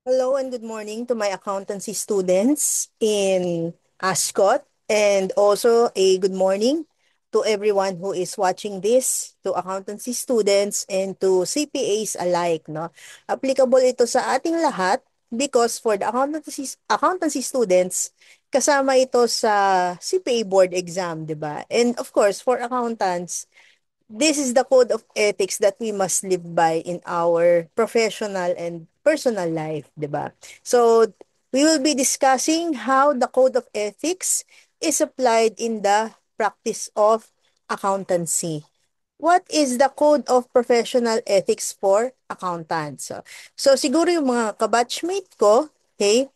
Hello and good morning to my accountancy students in Ascot, and also a good morning to everyone who is watching this, to accountancy students and to CPAs alike, no? Applicable ito sa ating lahat because for the accountancy students, kasama ito sa CPA board exam, 'di ba? And of course, for accountants, this is the code of ethics that we must live by in our professional and personal life, 'di ba? So, we will be discussing how the code of ethics is applied in the practice of accountancy. What is the code of professional ethics for accountants? So siguro yung mga kabatchmate ko, okay,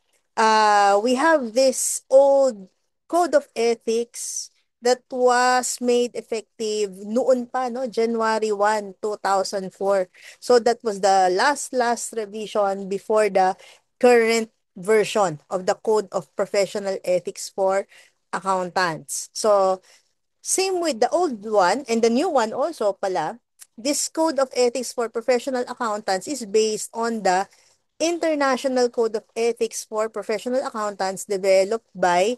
we have this old code of ethics that was made effective noon pa, no? January 1, 2004. So that was the last revision before the current version of the Code of Professional Ethics for Accountants. So same with the old one and the new one also pala, this Code of Ethics for Professional Accountants is based on the International Code of Ethics for Professional Accountants developed by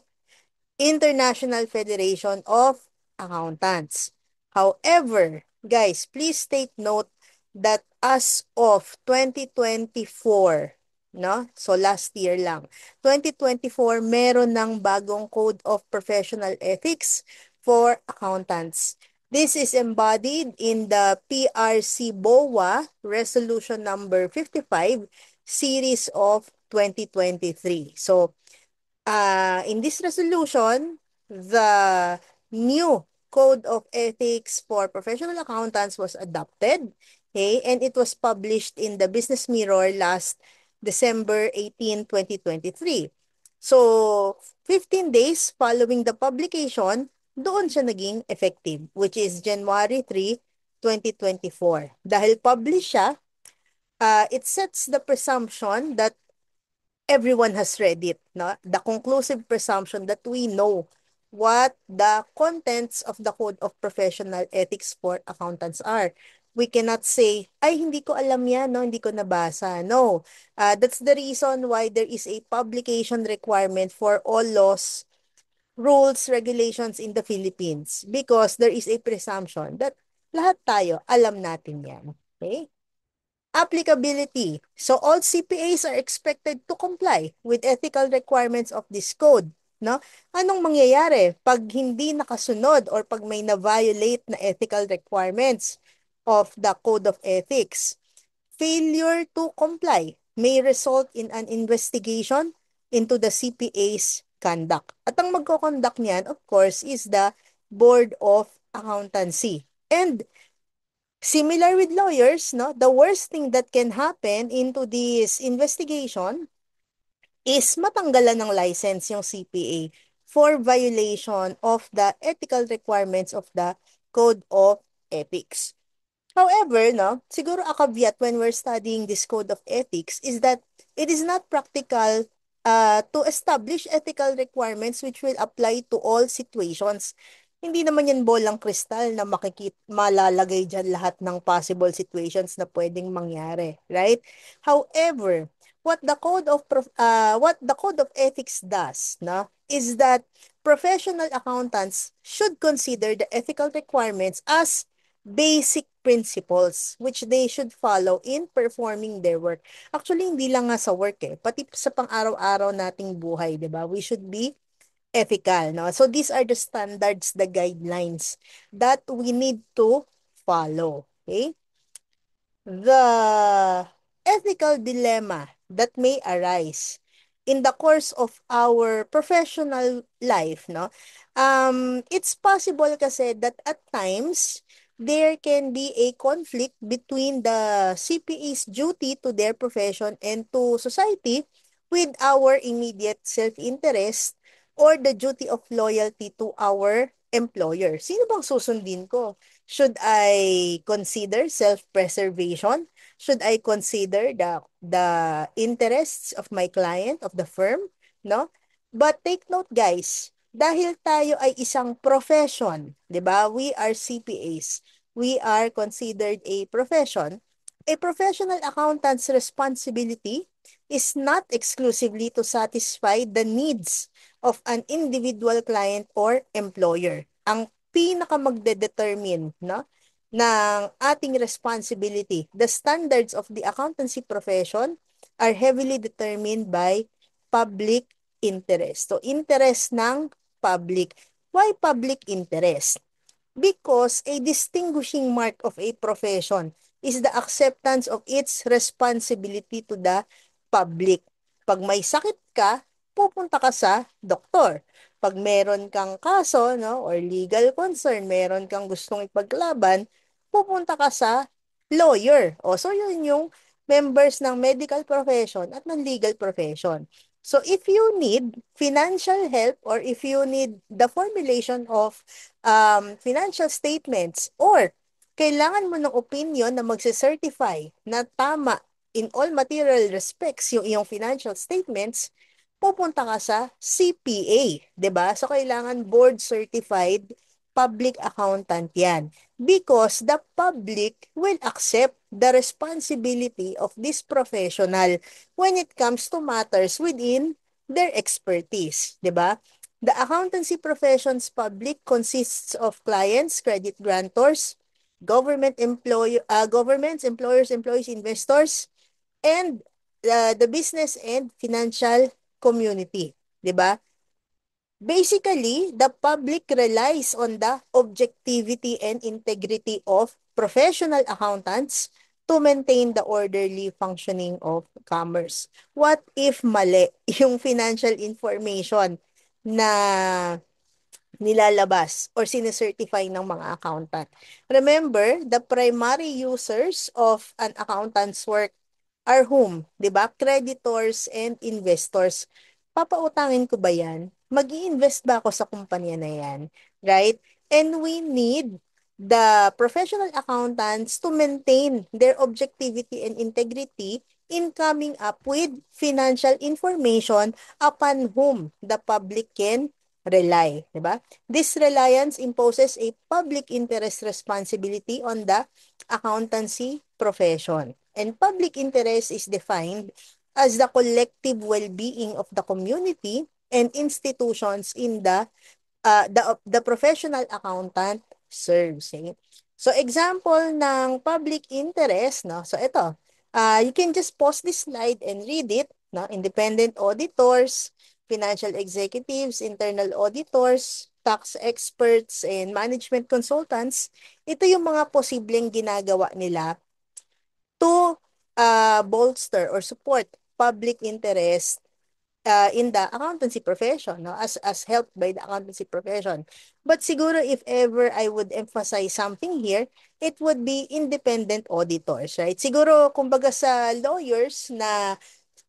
International Federation of Accountants. However, guys, please take note that as of 2024, no? So last year lang, 2024, meron ng bagong Code of Professional Ethics for Accountants. This is embodied in the PRC BOA Resolution number 55 series of 2023. So in this resolution, the new Code of Ethics for Professional Accountants was adopted, okay, and it was published in the Business Mirror last December 18, 2023. So, 15 days following the publication, doon siya naging effective, which is January 3, 2024. Dahil published siya, it sets the presumption that everyone has read it, no? The conclusive presumption that we know what the contents of the Code of Professional Ethics for Accountants are. We cannot say, ay, hindi ko alam yan, no? Hindi ko nabasa. No. That's the reason why there is a publication requirement for all laws, rules, regulations in the Philippines because there is a presumption that lahat tayo alam natin yan. Okay? Applicability. So all CPAs are expected to comply with ethical requirements of this code. No? Anong mangyayari pag hindi nakasunod or pag may na-violate na ethical requirements of the Code of Ethics? Failure to comply may result in an investigation into the CPA's conduct. At ang magko-conduct niyan, of course, is the Board of Accountancy. And similar with lawyers, no, the worst thing that can happen into this investigation is matanggalan ng license yung CPA for violation of the ethical requirements of the Code of Ethics. However, no, siguro a caveat when we're studying this Code of Ethics is that it is not practical to establish ethical requirements which will apply to all situations. Hindi naman yan bolang kristal na malalagay dyan lahat ng possible situations na pwedeng mangyari, right? However, what the Code of Ethics does, no, is that professional accountants should consider the ethical requirements as basic principles which they should follow in performing their work. Actually, hindi lang nga sa work pati sa pang-araw-araw nating buhay, 'di ba? We should be ethical, no? So these are the standards, the guidelines that we need to follow, okay? The ethical dilemma that may arise in the course of our professional life, no? It's possible kasi that at times there can be a conflict between the CPA's duty to their profession and to society with our immediate self-interest or the duty of loyalty to our employer. Sino bang susundin ko? Should I consider self-preservation? Should I consider the interests of my client, of the firm? No? But take note guys, dahil tayo ay isang profession, 'di ba? We are CPAs. We are considered a profession. A professional accountant's responsibility is not exclusively to satisfy the needs of an individual client or employer. Ang pinaka magde-determine, no, ng ating responsibility, the standards of the accountancy profession are heavily determined by public interest. So, interest ng public. Why public interest? Because a distinguishing mark of a profession is the acceptance of its responsibility to the public. Pag may sakit ka, pupunta ka sa doktor. Pag meron kang kaso, no, or legal concern, meron kang gustong ipaglaban, pupunta ka sa lawyer. O, so yun yung members ng medical profession at ng legal profession. So if you need financial help or if you need the formulation of financial statements or kailangan mo ng opinion na magse-certify na tama in all material respects yung iyong financial statements, pupunta ka sa CPA, 'di ba? So kailangan board certified public accountant 'yan because the public will accept the responsibility of this professional when it comes to matters within their expertise, 'di ba? The accountancy profession's public consists of clients, credit grantors, governments, employers, employees, investors, and the business and financial community. 'Di ba? Basically, the public relies on the objectivity and integrity of professional accountants to maintain the orderly functioning of commerce. What if mali yung financial information na nilalabas or sinecertify ng mga accountant? Remember, the primary users of an accountant's work are whom? 'Di ba? Creditors and investors. Papautangin ko ba 'yan? Mag-i-invest ba ako sa kumpanya na 'yan? Right? And we need the professional accountants to maintain their objectivity and integrity in coming up with financial information upon whom the public can rely, 'di ba? This reliance imposes a public interest responsibility on the accountancy profession. And public interest is defined as the collective well-being of the community and institutions in the professional accountant serves. Okay? So example ng public interest, no? So ito, you can just pause this slide and read it, no? Independent auditors, financial executives, internal auditors, tax experts, and management consultants. Ito yung mga posibleng ginagawa nila to bolster or support public interest in the accountancy profession, no, as helped by the accountancy profession. But siguro if ever I would emphasize something here, it would be independent auditors, right? Siguro kumbaga sa lawyers na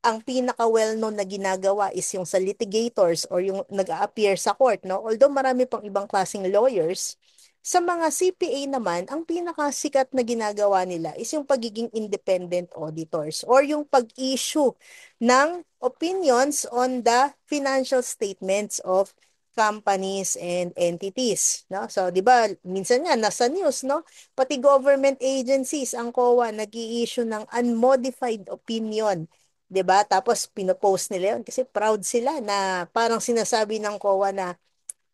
ang pinaka well-known na ginagawa is yung sa litigators or yung nag-a-appear sa court, no? Although marami pang ibang klaseng lawyers, sa mga CPA naman, ang pinakasikat na ginagawa nila is yung pagiging independent auditors or yung pag-issue ng opinions on the financial statements of companies and entities, no? So, 'di ba, minsan nga nasa news, no? Pati government agencies, ang COA nag-i-issue ng unmodified opinion, 'di ba? Tapos pinopost nila 'yon kasi proud sila na parang sinasabi ng COA na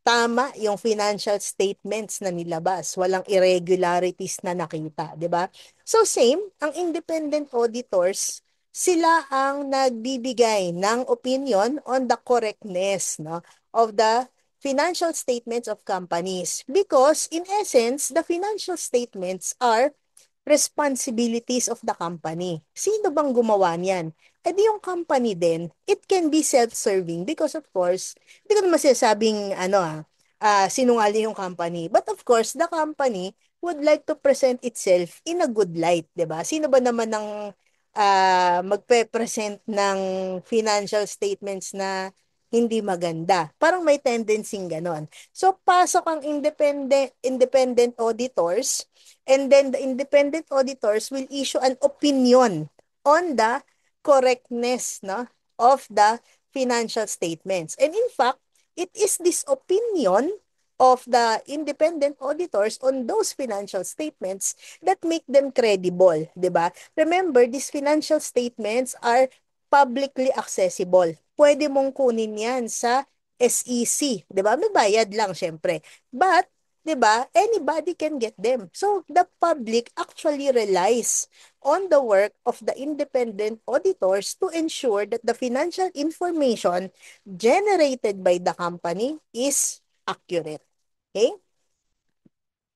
tama yung financial statements na nilabas, walang irregularities na nakita, 'di ba? So same, ang independent auditors, sila ang nagbibigay ng opinion on the correctness, no, of the financial statements of companies because in essence, the financial statements are responsibilities of the company. Sino bang gumawa niyan? Eh di yung company din, it can be self-serving because of course, hindi ko naman sinasabing sinungaling yung company. But of course, the company would like to present itself in a good light, 'di ba? Sino ba naman ang magpe-present ng financial statements na hindi maganda? Parang may tendency ganon. So pasok ang independent auditors. And then the independent auditors will issue an opinion on the correctness, no, of the financial statements. And in fact, it is this opinion of the independent auditors on those financial statements that make them credible, 'di ba? Remember, these financial statements are publicly accessible. Pwede mong kunin yan sa SEC, 'di ba? May bayad lang syempre. But 'di ba? Anybody can get them. So the public actually relies on the work of the independent auditors to ensure that the financial information generated by the company is accurate. Okay?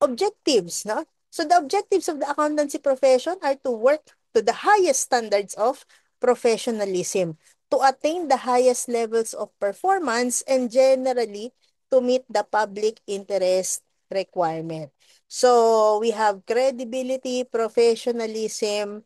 Objectives, no? So the objectives of the accountancy profession are to work to the highest standards of professionalism, to attain the highest levels of performance, and generally to meet the public interest requirement. So we have credibility, professionalism,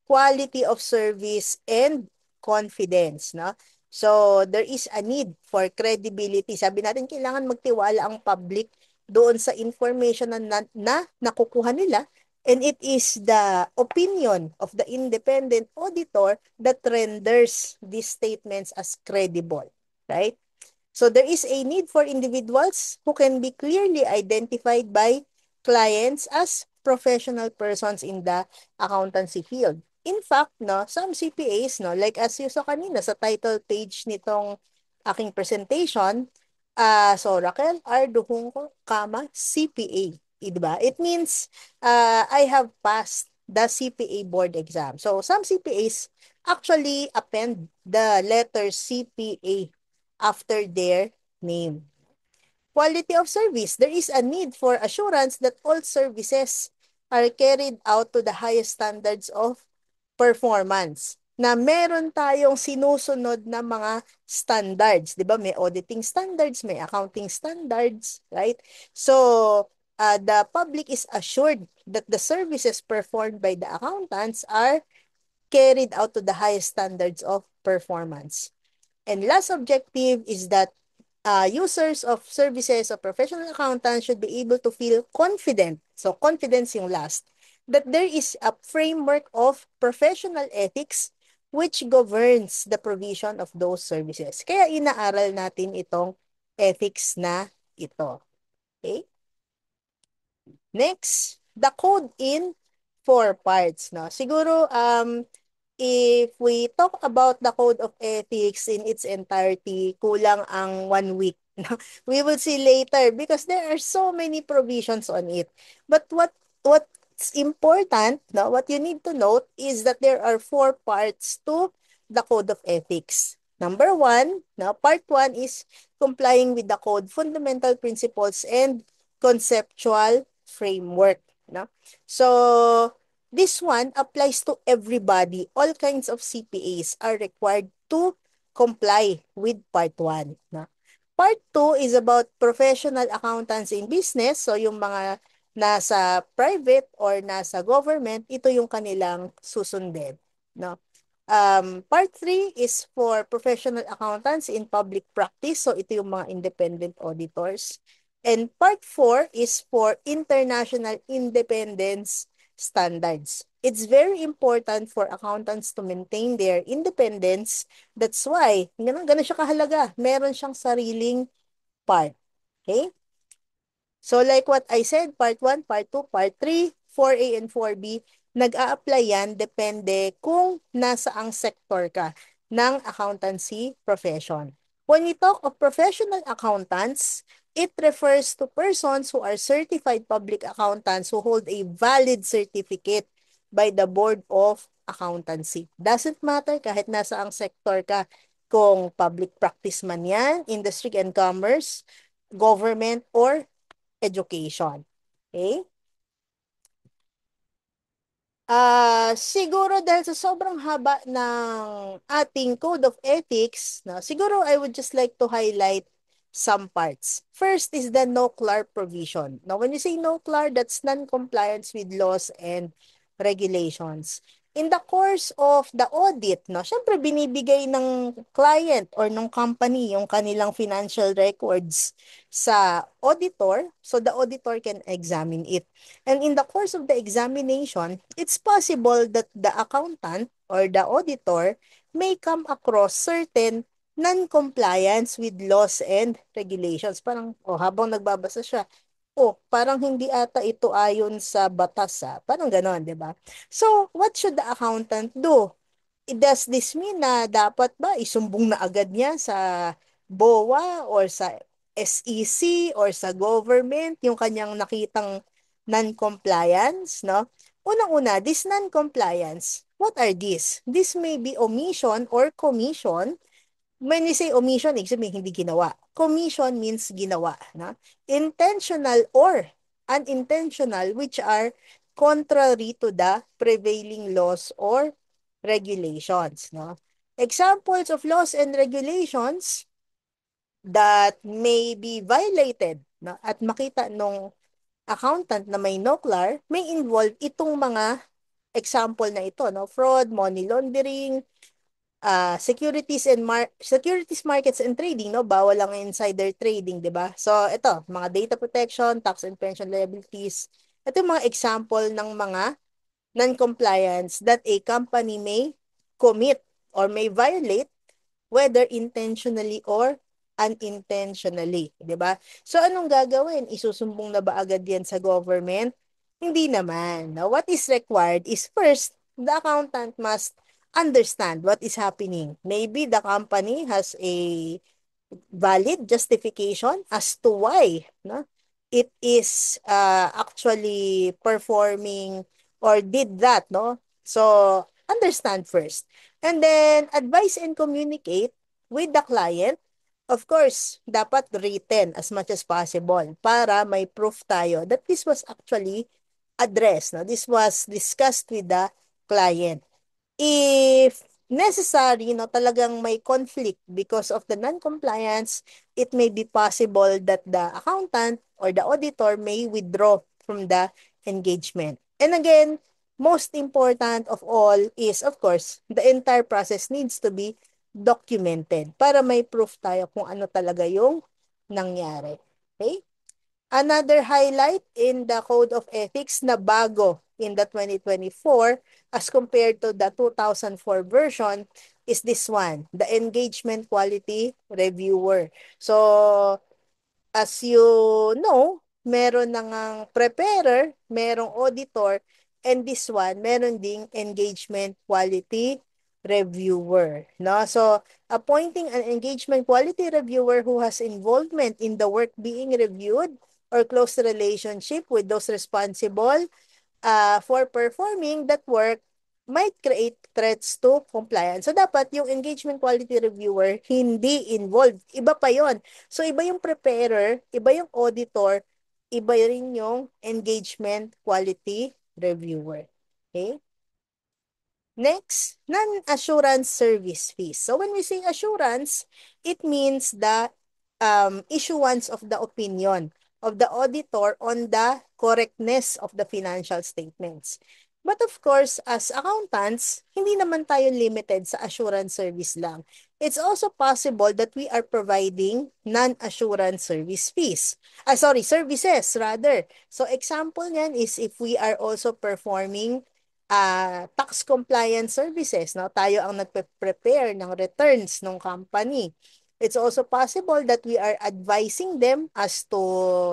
quality of service, and confidence, no? So, there is a need for credibility. Sabi natin, kailangan magtiwala ang public doon sa information na nakukuha nila, and it is the opinion of the independent auditor that renders these statements as credible, right? So there is a need for individuals who can be clearly identified by clients as professional persons in the accountancy field. In fact, no, some CPAs, no, like as you saw kanina sa title page nitong aking presentation, so Raquel R. Duhongo, CPA. Diba? It means I have passed the CPA board exam. So some CPAs actually append the letter CPA after their name. Quality of service. There is a need for assurance that all services are carried out to the highest standards of performance. Na meron tayong sinusunod na mga standards. Di ba? May auditing standards, may accounting standards, right? So, the public is assured that the services performed by the accountants are carried out to the highest standards of performance. And last objective is that users of services of professional accountants should be able to feel confident. So, confidence yung last. That there is a framework of professional ethics which governs the provision of those services. Kaya inaaral natin itong ethics na ito. Okay? Next, the code in four parts. No? Siguro, if we talk about the code of ethics in its entirety, kulang ang 1 week. We will see later because there are so many provisions on it. But what's important, no, what you need to note is that there are four parts to the code of ethics. Number one, no, part one is complying with the code fundamental principles and conceptual framework. No? So, this one applies to everybody. All kinds of CPAs are required to comply with part 1. No? Part 2 is about professional accountants in business. So, yung mga nasa private or nasa government, ito yung kanilang susundin. No? Part 3 is for professional accountants in public practice. So, ito yung mga independent auditors. And part 4 is for international independence standards. It's very important for accountants to maintain their independence. That's why, ganun siya kahalaga. Meron siyang sariling part. Okay? So like what I said, part 1, part 2, part 3, 4A and 4B, nag-a-apply yan depende kung nasaang sector ka ng accountancy profession. When we talk of professional accountants, it refers to persons who are certified public accountants who hold a valid certificate by the Board of Accountancy. Doesn't matter kahit nasaang sector ka, kung public practice man yan, industry and commerce, government, or education. Okay? Siguro dahil sa sobrang haba ng ating code of ethics, no, siguro I would just like to highlight some parts. First is the no-CLAR provision. Now, when you say no-CLAR, that's non-compliance with laws and regulations. In the course of the audit, no, syempre binibigay ng client or ng company yung kanilang financial records sa auditor, so the auditor can examine it. And in the course of the examination, it's possible that the accountant or the auditor may come across certain non-compliance with laws and regulations. Parang, habang nagbabasa siya, parang hindi ata ito ayon sa batas, Parang ganon, di ba? So, what should the accountant do? Does this mean na dapat ba isumbong na agad niya sa BOA or sa SEC or sa government yung kanyang nakitang non-compliance, no? Unang-una, this non-compliance, what are these? This may be omission or commission. When we say omission, ibig sabihin hindi ginawa. Commission means ginawa, no? Intentional or unintentional, which are contrary to the prevailing laws or regulations, no? Examples of laws and regulations that may be violated, no? At makita nung accountant na may NOCLAR may involve itong mga example na ito, no? Fraud, money laundering, securities markets and trading, no? Bawal lang insider trading, 'di ba? So ito, mga data protection, tax and pension liabilities. Ito yung mga example ng mga non-compliance that a company may commit or may violate, whether intentionally or unintentionally, 'di ba? So anong gagawin? Isusumbong na ba agad 'yan sa government? Hindi naman. Now, what is required is first, the accountant must understand what is happening. Maybe the company has a valid justification as to why, no, it is actually performing or did that, no? So understand first, and then advise and communicate with the client. Of course, dapat written as much as possible para may proof tayo that this was actually addressed, no? This was discussed with the client. If necessary, no, talagang may conflict because of the non-compliance, it may be possible that the accountant or the auditor may withdraw from the engagement. And again, most important of all is, of course, the entire process needs to be documented para may proof tayo kung ano talaga yung nangyari. Okay? Another highlight in the Code of Ethics na bago in the 2024 as compared to the 2004 version is this one, the Engagement Quality Reviewer. So, as you know, meron na ngang preparer, merong auditor, and this one, meron ding engagement quality reviewer. No? So, appointing an engagement quality reviewer who has involvement in the work being reviewed or close relationship with those responsible for performing that work might create threats to compliance. So, dapat yung engagement quality reviewer hindi involved. Iba pa yon. So, iba yung preparer, iba yung auditor, iba rin yung engagement quality reviewer. Okay? Next, non-assurance service fees. So when we say assurance, it means the issuance of the opinion of the auditor on the correctness of the financial statements. But of course, as accountants, hindi naman tayo limited sa assurance service lang. It's also possible that we are providing non-assurance service fees. Services rather. So example niyan is if we are also performing tax compliance services, no? Tayo ang nagpe-prepare ng returns ng company. It's also possible that we are advising them as to,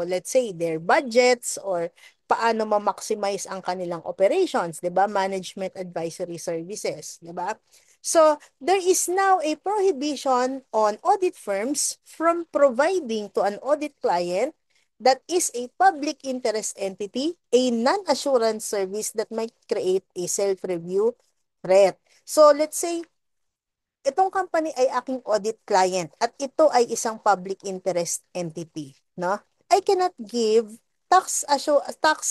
let's say, their budgets or paano ma-maximize ang kanilang operations, 'di ba? Management advisory services, 'di ba? So, there is now a prohibition on audit firms from providing to an audit client that is a public interest entity, a non-assurance service that might create a self-review threat. So let's say, itong company ay aking audit client at ito ay isang public interest entity, no? I cannot give tax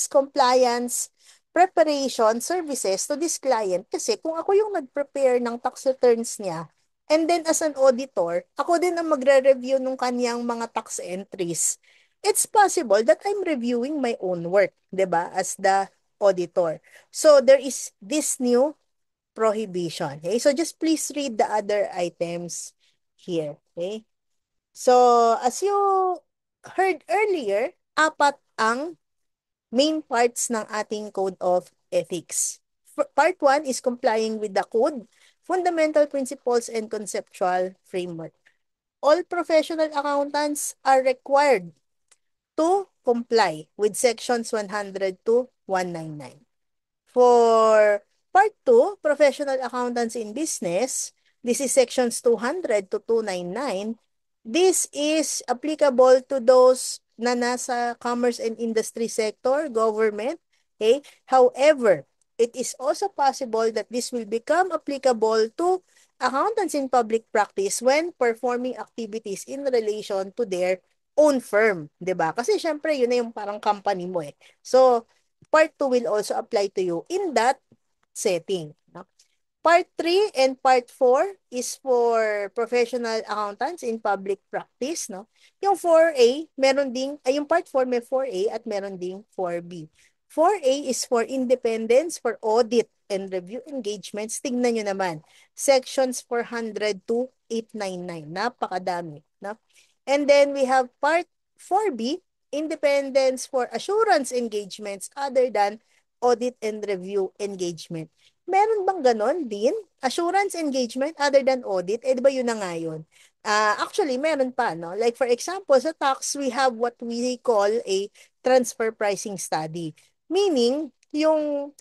compliance preparation services to this client kasi kung ako yung nag-prepare ng tax returns niya, and then as an auditor, ako din ang magre-review ng kaniyang mga tax entries. It's possible that I'm reviewing my own work, 'di ba, as the auditor. So there is this new prohibition. Okay? So just please read the other items here. Okay? So as you heard earlier, apat ang main parts ng ating Code of Ethics. Part 1 is complying with the code, fundamental principles and conceptual framework. All professional accountants are required to comply with sections 100 to 199. For Part 2, professional accountants in business. This is sections 200 to 299. This is applicable to those na nasa commerce and industry sector, government. Okay? However, it is also possible that this will become applicable to accountants in public practice when performing activities in relation to their own firm, 'di ba? Kasi syempre yun na yung parang company mo eh. So, part 2 will also apply to you in that setting. No? Part 3 and Part 4 is for professional accountants in public practice. No? Yung 4A, meron ding, ay yung Part 4 may 4A at meron ding 4B. 4A is for independence, for audit and review engagements. Tingnan nyo naman, sections 400 to 899. Napakadami. No? And then we have Part 4B, independence for assurance engagements other than audit and review engagement. Meron bang ganon din? Assurance engagement other than audit? Eh, di ba yun na nga yun? Actually, meron pa, no? Like for example, sa tax, we have what we call a transfer pricing study. Meaning, yung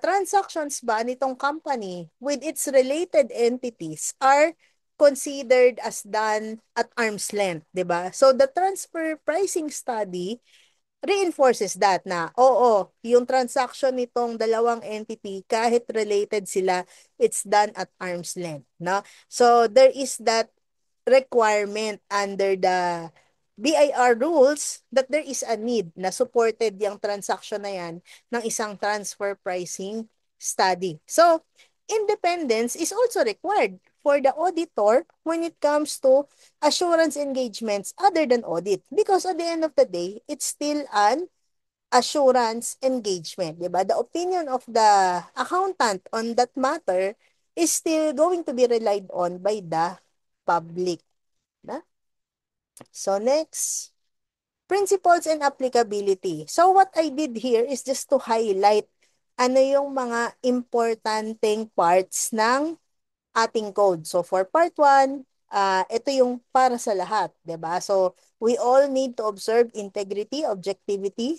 transactions ba nitong company with its related entities are considered as done at arm's length, 'di ba? So the transfer pricing study reinforces that na, oo, yung transaction nitong dalawang entity, kahit related sila, it's done at arm's length. No? So, there is that requirement under the BIR rules that there is a need na supported yung transaction na yan ng isang transfer pricing study. So, independence is also required for the auditor when it comes to assurance engagements other than audit. Because at the end of the day, it's still an assurance engagement. Diba? The opinion of the accountant on that matter is still going to be relied on by the public. Na? So next, principles and applicability. So what I did here is just to highlight ano yung mga importanteng parts ng ating code. So for part 1, ito yung para sa lahat, 'di ba? So we all need to observe integrity, objectivity,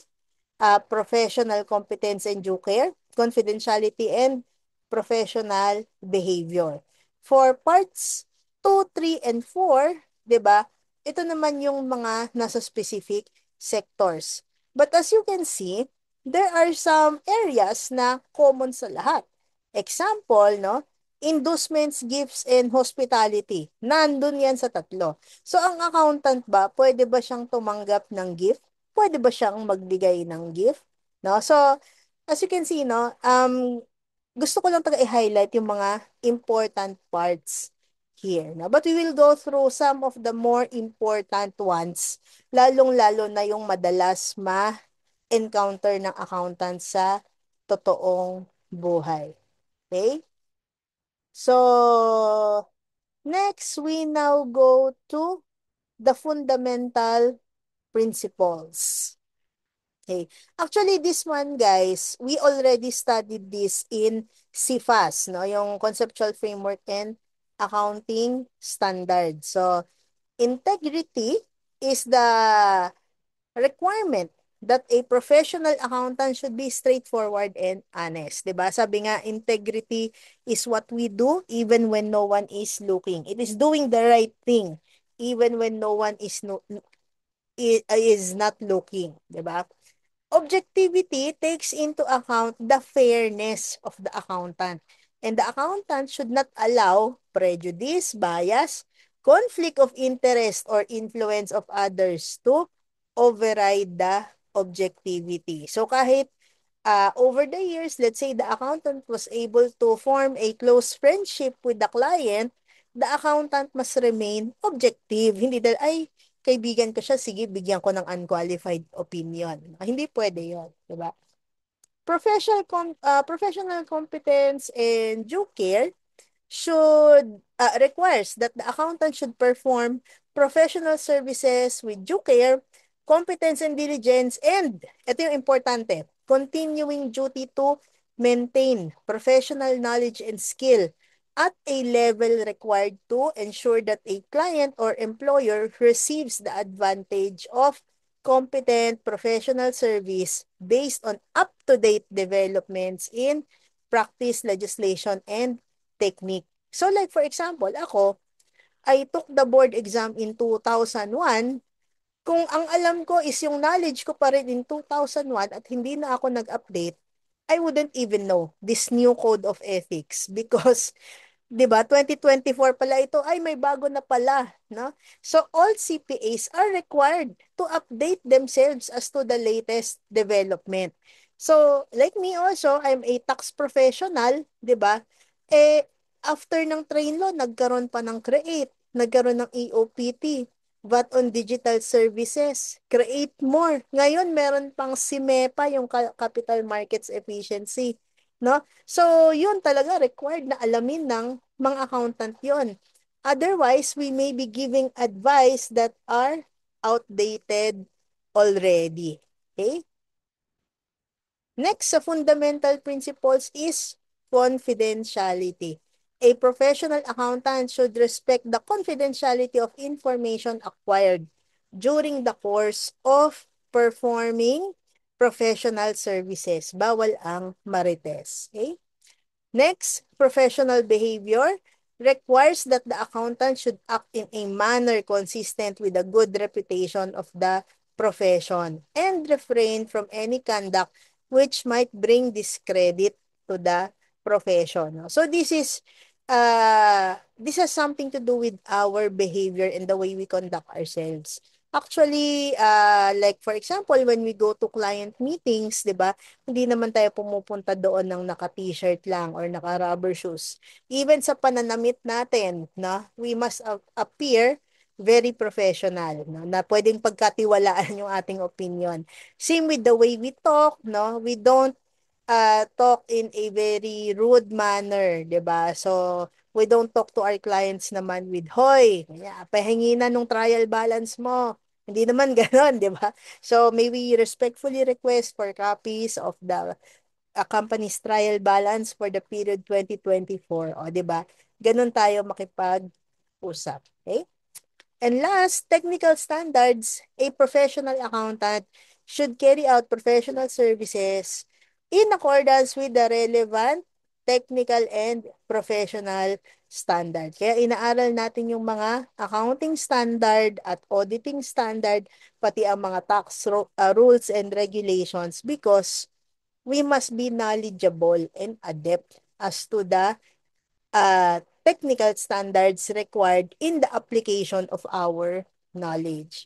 professional competence and due care, confidentiality, and professional behavior. For parts 2, 3, and 4, 'di ba? Ito naman yung mga nasa specific sectors. But as you can see, there are some areas na common sa lahat. Example, no? Inducements, gifts, and hospitality. Nandun yan sa tatlo. So, ang accountant ba, pwede ba siyang tumanggap ng gift? Pwede ba siyang magbigay ng gift? No? So, as you can see, no, gusto ko lang taga i-highlight yung mga important parts here. No? But we will go through some of the more important ones, lalong-lalo na yung madalas ma-encounter ng accountant sa totoong buhay. Okay? So, next, we now go to the fundamental principles. Okay. Actually, this one, guys, we already studied this in CFAS, no? Yung Conceptual Framework and Accounting Standard. So, integrity is the requirement that a professional accountant should be straightforward and honest. 'Di ba? Sabi nga, integrity is what we do even when no one is looking. It is doing the right thing even when no one is not looking. 'Di ba? Objectivity takes into account the fairness of the accountant. And the accountant should not allow prejudice, bias, conflict of interest, or influence of others to override the objectivity. So kahit over the years, let's say the accountant was able to form a close friendship with the client, the accountant must remain objective. Hindi dahil, ay, kaibigan ko siya, sige, bigyan ko ng unqualified opinion. Hindi pwede yun, di ba? Professional competence and due care should requires that the accountant should perform professional services with due care, competence and diligence, and ito yung importante, continuing duty to maintain professional knowledge and skill at a level required to ensure that a client or employer receives the advantage of competent professional service based on up-to-date developments in practice, legislation, and technique. So like for example, ako, I took the board exam in 2001. Kung ang alam ko is yung knowledge ko pa rin in 2001 at hindi na ako nag-update, I wouldn't even know this new code of ethics because 'di ba? 2024 pala ito, ay may bago na pala, no? So all CPAs are required to update themselves as to the latest development. So like me also, I'm a tax professional, 'di ba? Eh after ng train law, nagkaroon pa ng CREATE, nagkaroon ng EOPT, VAT on Digital Services, create more. Ngayon meron pang SIMEPA, yung Capital Markets Efficiency, no? So, yun talaga required na alamin ng mga accountant yun. Otherwise, we may be giving advice that are outdated already. Okay? Next sa fundamental principles is confidentiality. A professional accountant should respect the confidentiality of information acquired during the course of performing professional services. Bawal ang marites. Okay? Next, professional behavior requires that the accountant should act in a manner consistent with the good reputation of the profession and refrain from any conduct which might bring discredit to the profession. So this has something to do with our behavior and the way we conduct ourselves. Actually, like for example, when we go to client meetings, 'di ba? Hindi naman tayo pumupunta doon ng naka-t-shirt lang or naka-rubber shoes. Even sa pananamit natin, no, we must appear very professional, no, na pwedeng pagkatiwalaan yung ating opinion. Same with the way we talk, no, we don't talk in a very rude manner, 'di ba? So, we don't talk to our clients naman with, "Hoy, pahingi na nung trial balance mo." Hindi naman gano'n, 'di ba? So, may we respectfully request for copies of the company's trial balance for the period 2024. O, 'di ba? Ganun tayo makipag-usap. Okay? And last, technical standards. A professional accountant should carry out professional services in accordance with the relevant technical and professional standard. Kaya inaaral natin yung mga accounting standard at auditing standard, pati ang mga tax rules and regulations because we must be knowledgeable and adept as to the technical standards required in the application of our knowledge.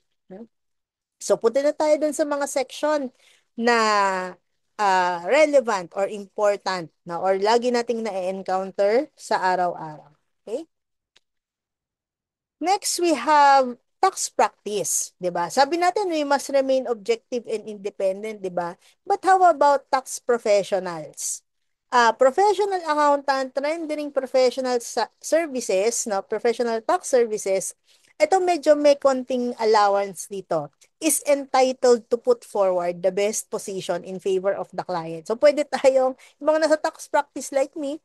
So, punta na tayo dun sa mga section na relevant or important na or lagi nating na-encounter sa araw-araw. Okay? Next, we have tax practice, 'di ba? Sabi natin we must remain objective and independent, 'di ba? But how about tax professionals? Professional accountant, rendering professional services, no, professional tax services. Ito medyo may konting allowance dito. Is entitled to put forward the best position in favor of the client. So pwede tayong, yung mga nasa tax practice like me,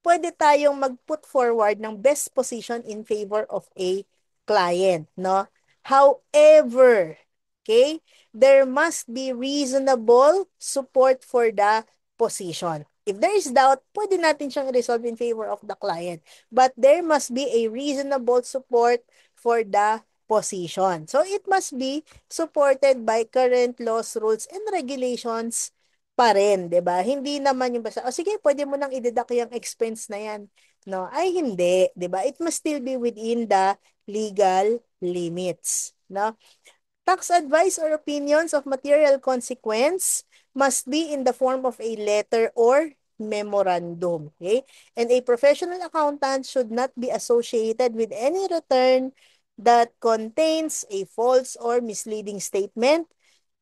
pwede tayong mag-put forward ng best position in favor of a client, no? However, okay, there must be reasonable support for the position. If there is doubt, pwede natin siyang resolve in favor of the client. But there must be a reasonable support for the position. So it must be supported by current laws, rules, and regulations pa rin, 'di ba? Hindi naman yung basta, oh sige, pwede mo nang i-deduct yung expense na yan. No, ay hindi, 'di ba? It must still be within the legal limits, no? Tax advice or opinions of material consequence must be in the form of a letter or memorandum, okay? And a professional accountant should not be associated with any return that contains a false or misleading statement,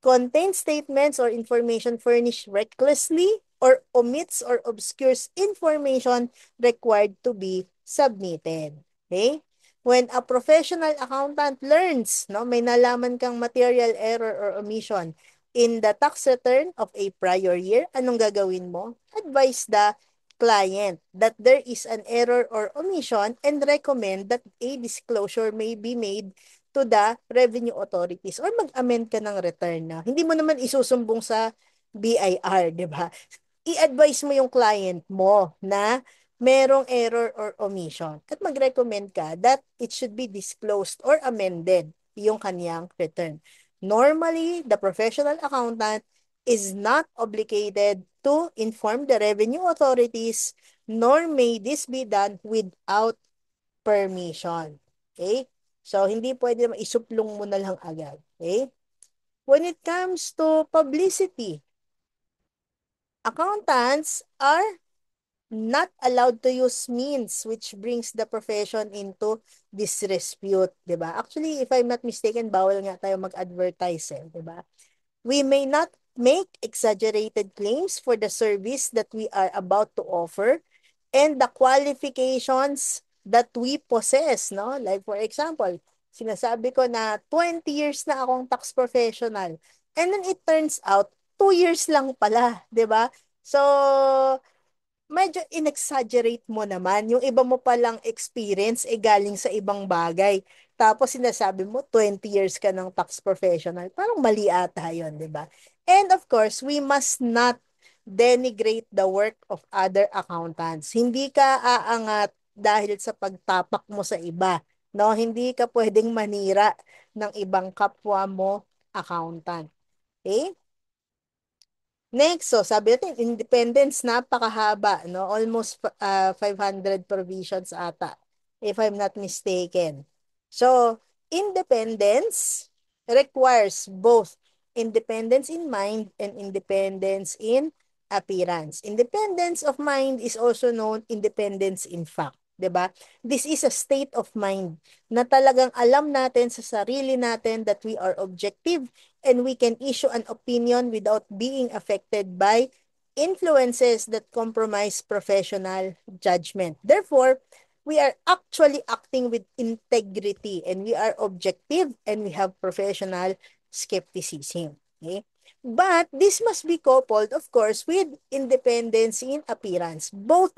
contains statements or information furnished recklessly, or omits or obscures information required to be submitted. Okay? When a professional accountant learns, no, may nalaman kang material error or omission in the tax return of a prior year, anong gagawin mo? Advise the client that there is an error or omission and recommend that a disclosure may be made to the revenue authorities or mag-amend ka ng return na. Hindi mo naman isusumbong sa BIR, di ba? i-advise mo yung client mo na merong error or omission at mag-recommend ka that it should be disclosed or amended yung kaniyang return. Normally, the professional accountant is not obligated to inform the revenue authorities, nor may this be done without permission. Okay? So, hindi pwede isuplong mo na lang agad. Okay? When it comes to publicity, accountants are not allowed to use means which brings the profession into disrepute, 'di ba? Actually, if I'm not mistaken, bawal nga tayo mag-advertise, 'di ba? We may not make exaggerated claims for the service that we are about to offer and the qualifications that we possess, no? Like for example, sinasabi ko na 20 years na akong tax professional. And then it turns out 2 years lang pala, 'di ba? So, medyo in-exaggerate mo naman. Yung iba mo palang experience galing sa ibang bagay. Tapos sinasabi mo 20 years ka ng tax professional. Parang mali ata yun, di ba? And of course, we must not denigrate the work of other accountants. Hindi ka aangat dahil sa pagtapak mo sa iba. No, hindi ka pwedeng manira ng ibang kapwa mo accountant. Okay? Next, so sabi natin, independence, napakahaba, no? Almost 500 provisions ata, if I'm not mistaken. So, independence requires both independence in mind and independence in appearance. Independence of mind is also known independence in fact. 'Di ba? This is a state of mind na talagang alam natin sa sarili natin that we are objective and we can issue an opinion without being affected by influences that compromise professional judgment. Therefore, we are actually acting with integrity and we are objective and we have professional skepticism. Okay? But this must be coupled, of course, with independence in appearance. Both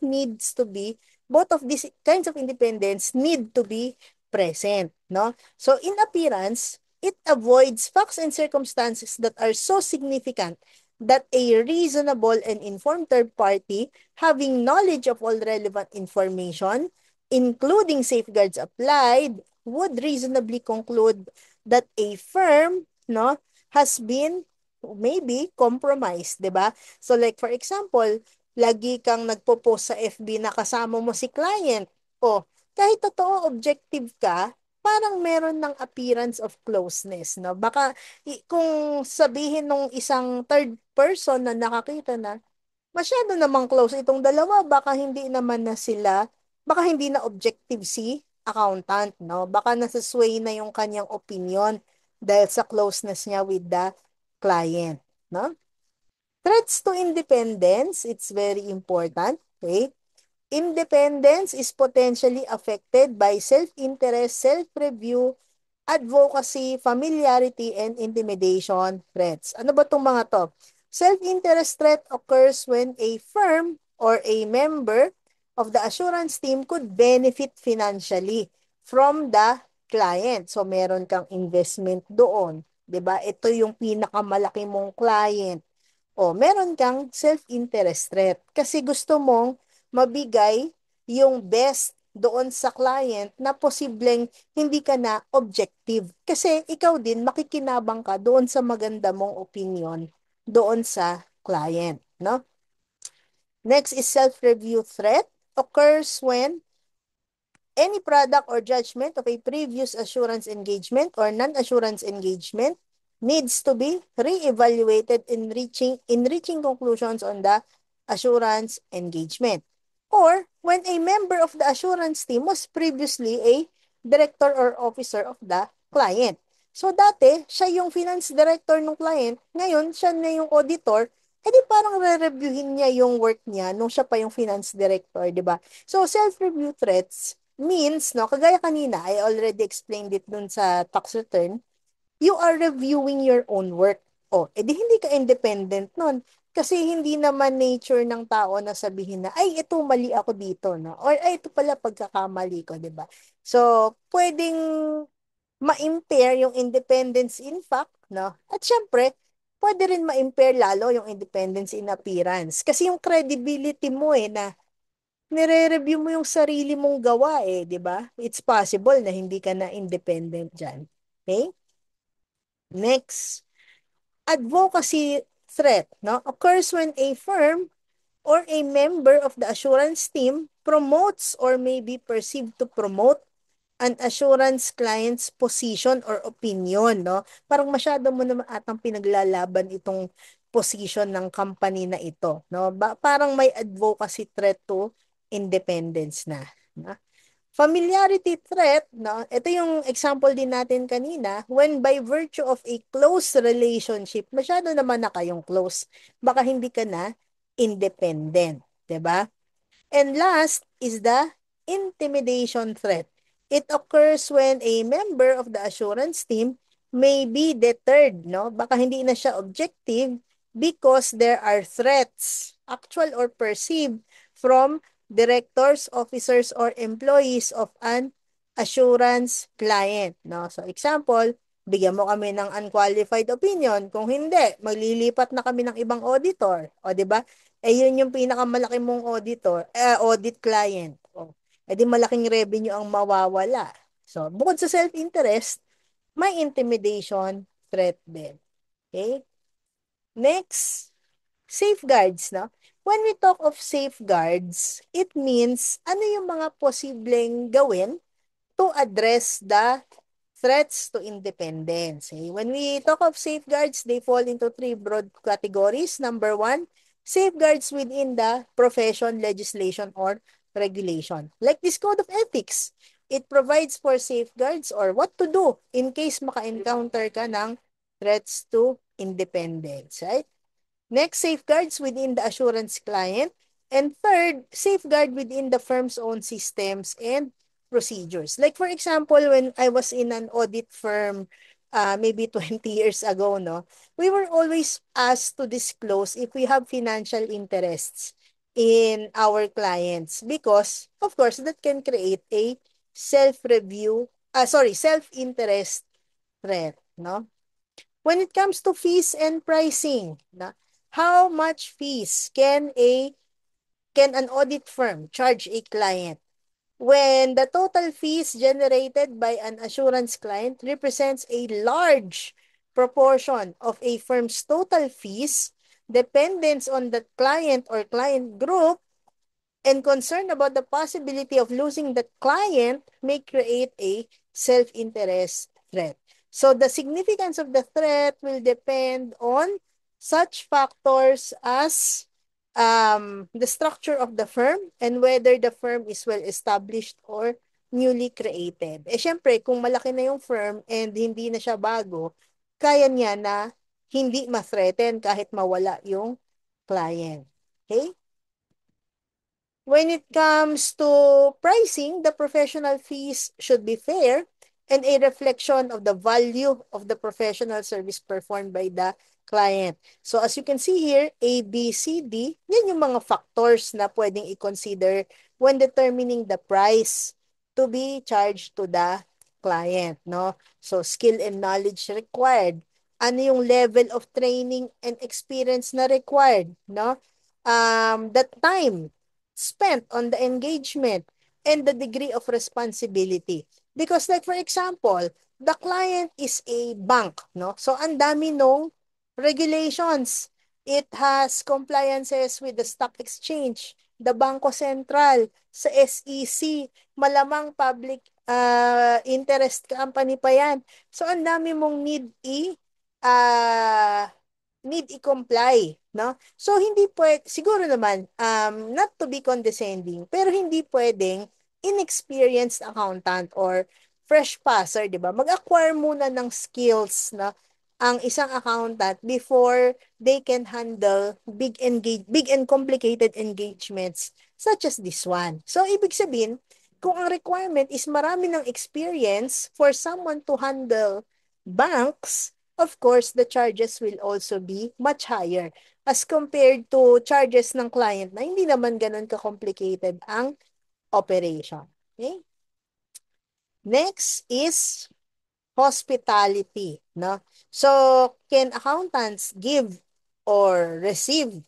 of these kinds of independence need to be present. No? So in appearance, it avoids facts and circumstances that are so significant that a reasonable and informed third party having knowledge of all relevant information, including safeguards applied, would reasonably conclude that a firm, no, has been maybe compromised, 'di ba? So like for example, lagi kang nagpo-post sa FB na kasama mo si client. O, kahit totoo objective ka, parang meron ng appearance of closeness, no? Baka kung sabihin nung isang third person na nakakita na masyado namang close itong dalawa, baka hindi na objective si accountant, no? Baka nasasway na yung kanyang opinion dahil sa closeness niya with the client, no? Threats to independence, it's very important, okay? Independence is potentially affected by self-interest, self-review, advocacy, familiarity, and intimidation threats. Ano ba itong mga to? Self-interest threat occurs when a firm or a member of the assurance team could benefit financially from the client. So, meron kang investment doon. 'Di ba? Ito yung pinakamalaki mong client. O, meron kang self-interest threat kasi gusto mong mabigay yung best doon sa client na posibleng hindi ka na objective. Kasi ikaw din makikinabang ka doon sa maganda mong opinion doon sa client, no? Next is self-review threat occurs when any product or judgment of a previous assurance engagement or non-assurance engagement needs to be re-evaluated in reaching conclusions on the assurance engagement. Or when a member of the assurance team was previously a director or officer of the client. So dati, siya yung finance director ng client, ngayon siya na yung auditor, edi parang re-reviewin niya yung work niya nung siya pa yung finance director, di ba? So self-review threats means, no, kagaya kanina, I already explained it dun sa tax return, you are reviewing your own work. O, edi hindi ka independent nun. Kasi hindi naman nature ng tao na sabihin na, ay, ito mali ako dito, no? Or, ay, ito pala pagkakamali ko, di ba? So, pwedeng ma-impair yung independence in fact, no? At syempre, pwede rin ma-impair lalo yung independence in appearance. Kasi yung credibility mo na nire-review mo yung sarili mong gawa di ba? It's possible na hindi ka na independent dyan. Okay? Next, advocacy threat, no? Occurs when a firm or a member of the assurance team promotes or may be perceived to promote an assurance client's position or opinion, no? Parang masyado mo naman atang pinaglalaban itong position ng company na ito, no? Parang may advocacy threat to independence na. No? Familiarity threat, no? Ito yung example din natin kanina, when by virtue of a close relationship, masyado naman na kayong close, baka hindi ka na independent, 'di ba? And last is the intimidation threat. It occurs when a member of the assurance team may be deterred, no? Baka hindi na siya objective because there are threats, actual or perceived, from directors, officers, or employees of an assurance client, no? So example, bigyan mo kami ng unqualified opinion. Kung hindi, maglilipat na kami ng ibang auditor. O, di ba? Yun yung pinakamalaki mong audit client. Di malaking revenue ang mawawala. So, bukod sa self-interest, may intimidation threat din. Okay? Next, safeguards, no? When we talk of safeguards, it means ano yung mga posibleng gawin to address the threats to independence. Okay? When we talk of safeguards, they fall into three broad categories. Number one, safeguards within the profession, legislation, or regulation. Like this code of ethics, it provides for safeguards or what to do in case maka-encounter ka ng threats to independence, right? Next, safeguards within the assurance client. And third, safeguard within the firm's own systems and procedures. Like for example, when I was in an audit firm, maybe 20 years ago, no, we were always asked to disclose if we have financial interests in our clients because, of course, that can create a self-interest threat, no? When it comes to fees and pricing, how much fees can an audit firm charge a client when the total fees generated by an assurance client represents a large proportion of a firm's total fees, dependence on the client or client group, and concern about the possibility of losing the client may create a self-interest threat. So the significance of the threat will depend on such factors as the structure of the firm and whether the firm is well established or newly created. Syempre, kung malaki na yung firm and hindi na siya bago, kaya niya na hindi ma-threaten kahit mawala yung client. Okay? When it comes to pricing, the professional fees should be fair and a reflection of the value of the professional service performed by the client. So as you can see here, A, B, C, D, yan yung mga factors na pwedeng i-consider when determining the price to be charged to the client, no? So skill and knowledge required. Ano yung level of training and experience na required, no? The time spent on the engagement and the degree of responsibility. Because like for example, the client is a bank, no? So ang dami nung regulations. It has compliances with the stock exchange, the Bangko Sentral, sa SEC, malamang public interest company pa yan. So ang dami mong uh, need i-comply, no? So hindi pwede, siguro naman, not to be condescending, pero hindi pwedeng inexperienced accountant or fresh passer, di ba? Mag-acquire muna ng skills na ang isang accountant before they can handle big and complicated engagements such as this one. So ibig sabihin, kung ang requirement is marami ng experience for someone to handle banks, of course, the charges will also be much higher as compared to charges ng client na hindi naman ganun ka-complicated ang operation. Okay? Next is hospitality, no? So, can accountants give or receive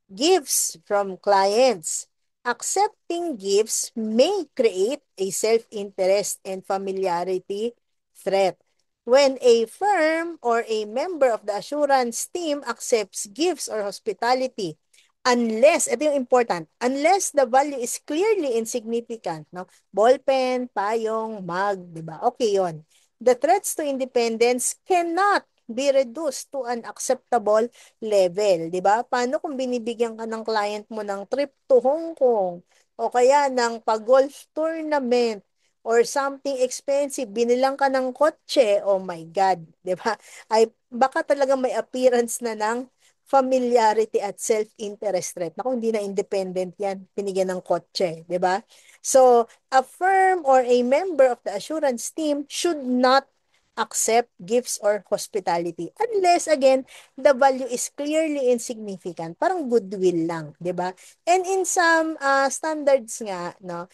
gifts from clients? Accepting gifts may create a self-interest and familiarity threat. When a firm or a member of the assurance team accepts gifts or hospitality, ito yung important, unless the value is clearly insignificant, no? Ballpen, payong, mug, di ba? Okay yon. The threats to independence cannot be reduced to an acceptable level, 'di ba? Paano kung binibigyan ka ng client mo ng trip to Hong Kong o kaya ng pag-golf tournament or something expensive, binilang ka ng kotse, oh my God, 'di ba? Ay baka talaga may appearance na ng familiarity at self-interest threat. Naku, hindi na independent 'yan, binigyan ng kotse, 'di ba? So, a firm or a member of the assurance team should not accept gifts or hospitality unless again the value is clearly insignificant, parang goodwill lang, 'di ba? And in some standards nga, no,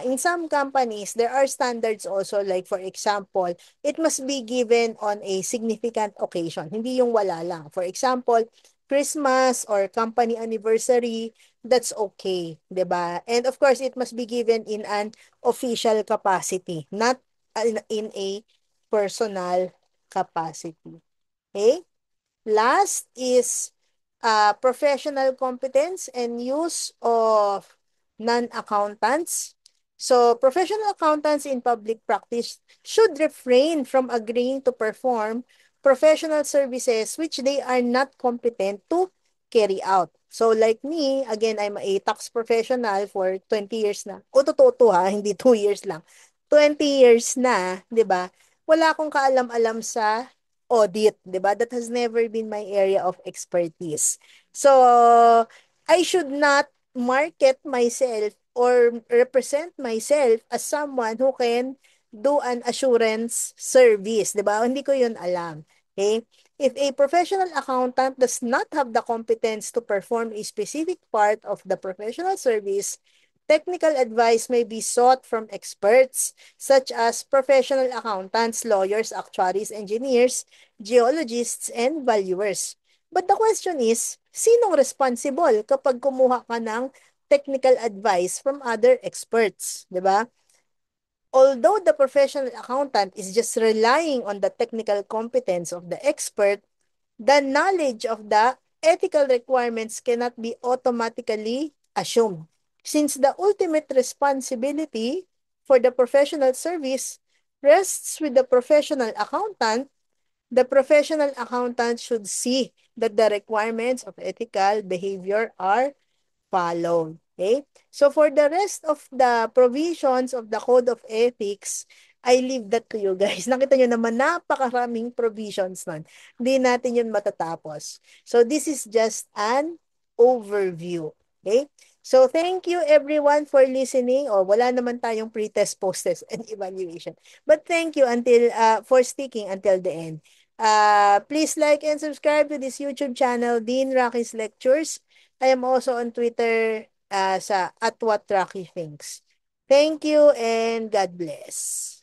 in some companies there are standards also, like for example, it must be given on a significant occasion, hindi yung wala lang. For example, Christmas or company anniversary, that's okay, 'di ba? And of course it must be given in an official capacity, not in a personal capacity. Okay? Last is professional competence and use of non-accountants. So, professional accountants in public practice should refrain from agreeing to perform professional services which they are not competent to carry out. So, like me, again, I'm a tax professional for 20 years na. O, totoo to ha, hindi 2 years lang. 20 years na, di ba? Wala akong kaalam-alam sa audit, 'di ba? That has never been my area of expertise. So, I should not market myself or represent myself as someone who can do an assurance service, 'di ba? Hindi ko 'yun alam. Okay? If a professional accountant does not have the competence to perform a specific part of the professional service, technical advice may be sought from experts such as professional accountants, lawyers, actuaries, engineers, geologists, and valuers. But the question is, sinong responsible kapag kumuha ka ng technical advice from other experts, 'di ba? Although the professional accountant is just relying on the technical competence of the expert, the knowledge of the ethical requirements cannot be automatically assumed, since the ultimate responsibility for the professional service rests with the professional accountant. The professional accountant should see that the requirements of ethical behavior are followed. Okay? So for the rest of the provisions of the Code of Ethics, I leave that to you guys. Nakita nyo naman, napakaraming provisions nun. Hindi natin yun matatapos. So this is just an overview. Okay? So thank you everyone for listening. O wala naman tayong pre-test, post-test, and evaluation. But thank you for sticking until the end. Please like and subscribe to this YouTube channel, Dean Rocky's Lectures. I am also on Twitter sa @whatrockythings. Thank you and God bless.